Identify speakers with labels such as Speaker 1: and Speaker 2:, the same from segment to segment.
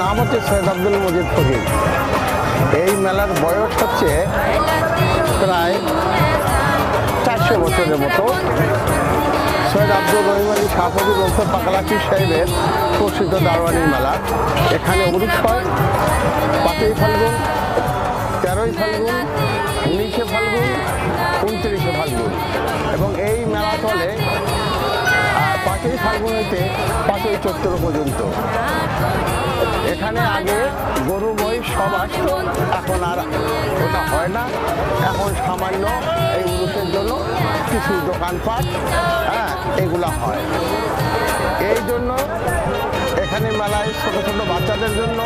Speaker 1: নাম হচ্ছে সৈয়দ আব্দুল মজিদ ফকির। এই মেলার বয়স হচ্ছে প্রায় 400 বছরের মতো। সৈয়দ আব্দুল রহিম আলী শাহ ফকির ওরফে পাগলাচি সাহেবের প্রসিদ্ধ দারোয়ানি মেলা। এখানে উরুস হয় 5ই ফাল্গুন, 13ই ফাল্গুন, 19শে ফাল্গুন, 29শে ফাল্গুন এবং এই মেলা চলে 5ই ফাল্গুন হইতে 5ই চৈত্র পর্যন্ত। এখানে আগে গরু মহিষ সব আসতো, এখন আর ওটা হয় না। এখন সামান্য এই উরুসের জন্য কিছু দোকানপাট এগুলা হয়। এই জন্য এখানে মেলায় ছোট ছোট বাচ্চাদের জন্য,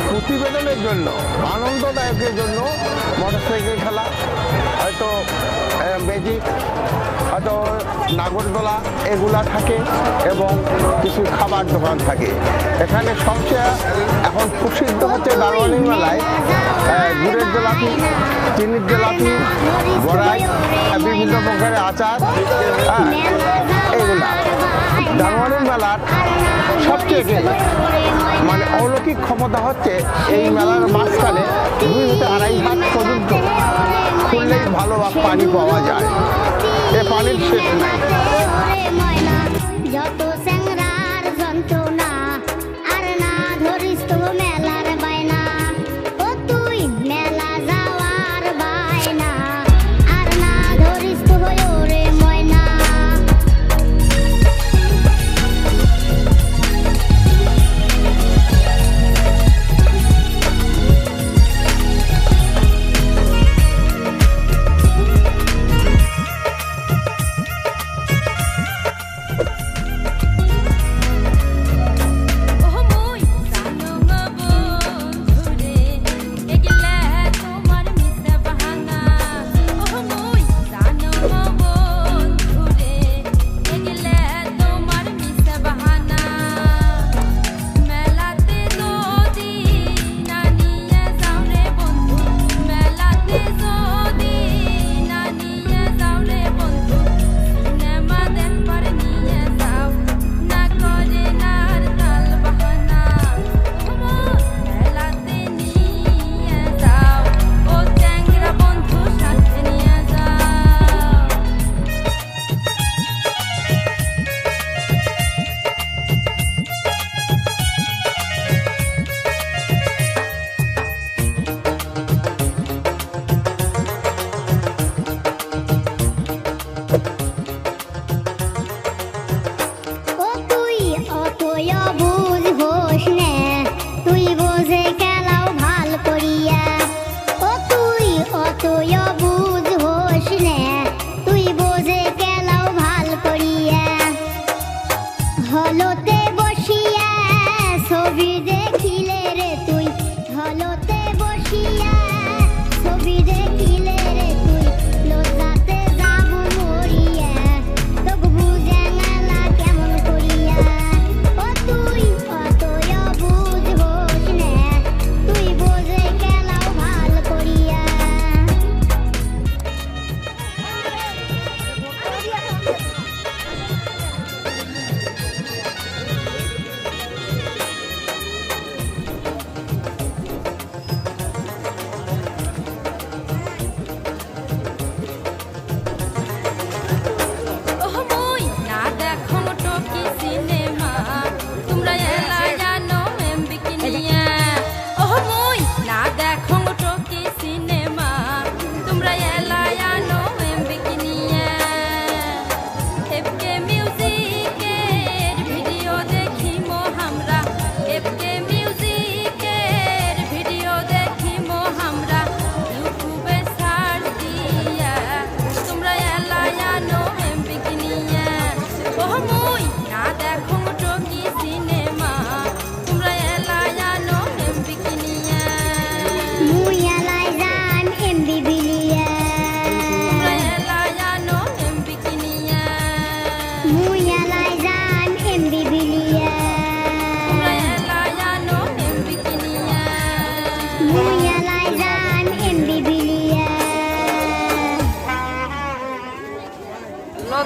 Speaker 1: প্রতিবেদনের জন্য, আনন্দদায়কের জন্য মোটরসাইকেল খেলা, হয়তো ম্যাজিক, হয়তো নাগরদোলা এগুলা থাকে এবং কিছু খাবার দোকান থাকে। এখানে সবচেয়ে এখন প্রসিদ্ধ হচ্ছে দারোয়ানি মেলায় গুড়ের জেলাপি, চিনির জেলাপি, বড়াই, বিভিন্ন প্রকারের আচার, এগুলা। দারোয়ানি মেলার সবচেয়ে মানে অলৌকিক ক্ষমতা হচ্ছে এই মেলার মাঝখানে 2 থেকে 2.5 হাত পর্যন্ত খুললেই ভালো পানি পাওয়া যায়। এ পানির শেষ নাই।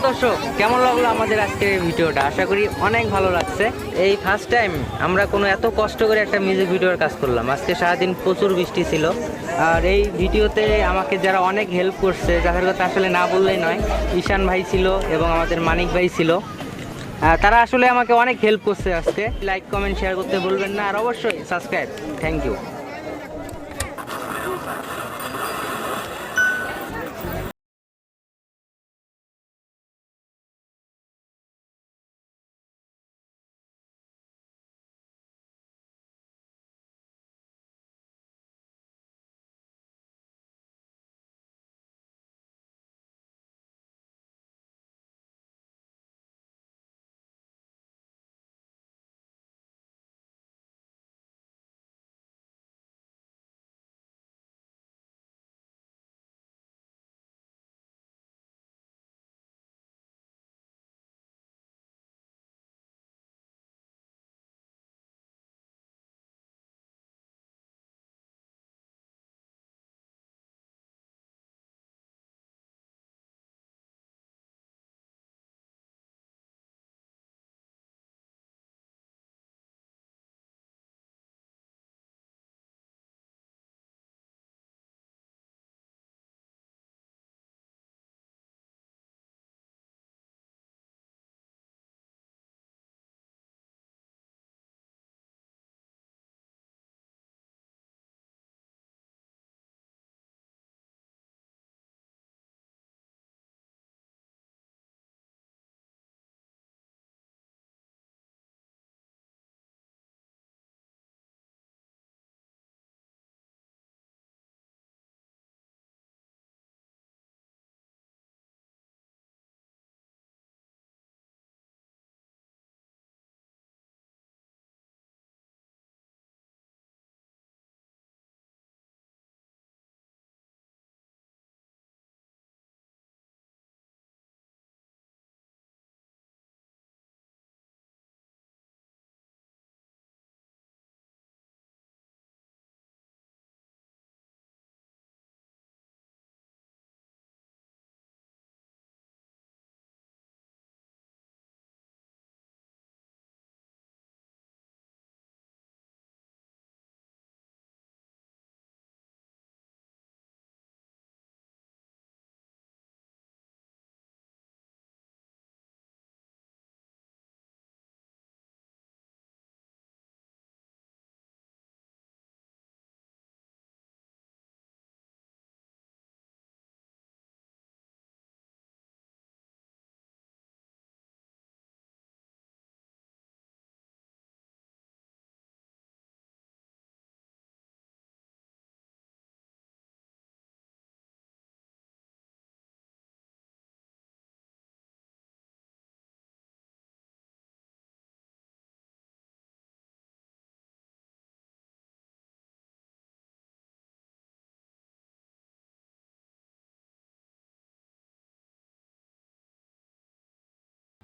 Speaker 2: দর্শক, কেমন লাগলো আমাদের আজকের এই ভিডিওটা? আশা করি অনেক ভালো লাগছে। এই ফার্স্ট টাইম আমরা কোনো এত কষ্ট করে একটা মিউজিক ভিডিওর কাজ করলাম। আজকে সারাদিন প্রচুর বৃষ্টি ছিল, আর এই ভিডিওতে আমাকে যারা অনেক হেল্প করছে, যাদের কথা আসলে না বললেই নয়, ঈশান ভাই ছিল এবং আমাদের মানিক ভাই ছিল। তারা আসলে আমাকে অনেক হেল্প করছে আজকে। লাইক কমেন্ট শেয়ার করতে ভুলবেন না, আর অবশ্যই সাবস্ক্রাইব। Thank you.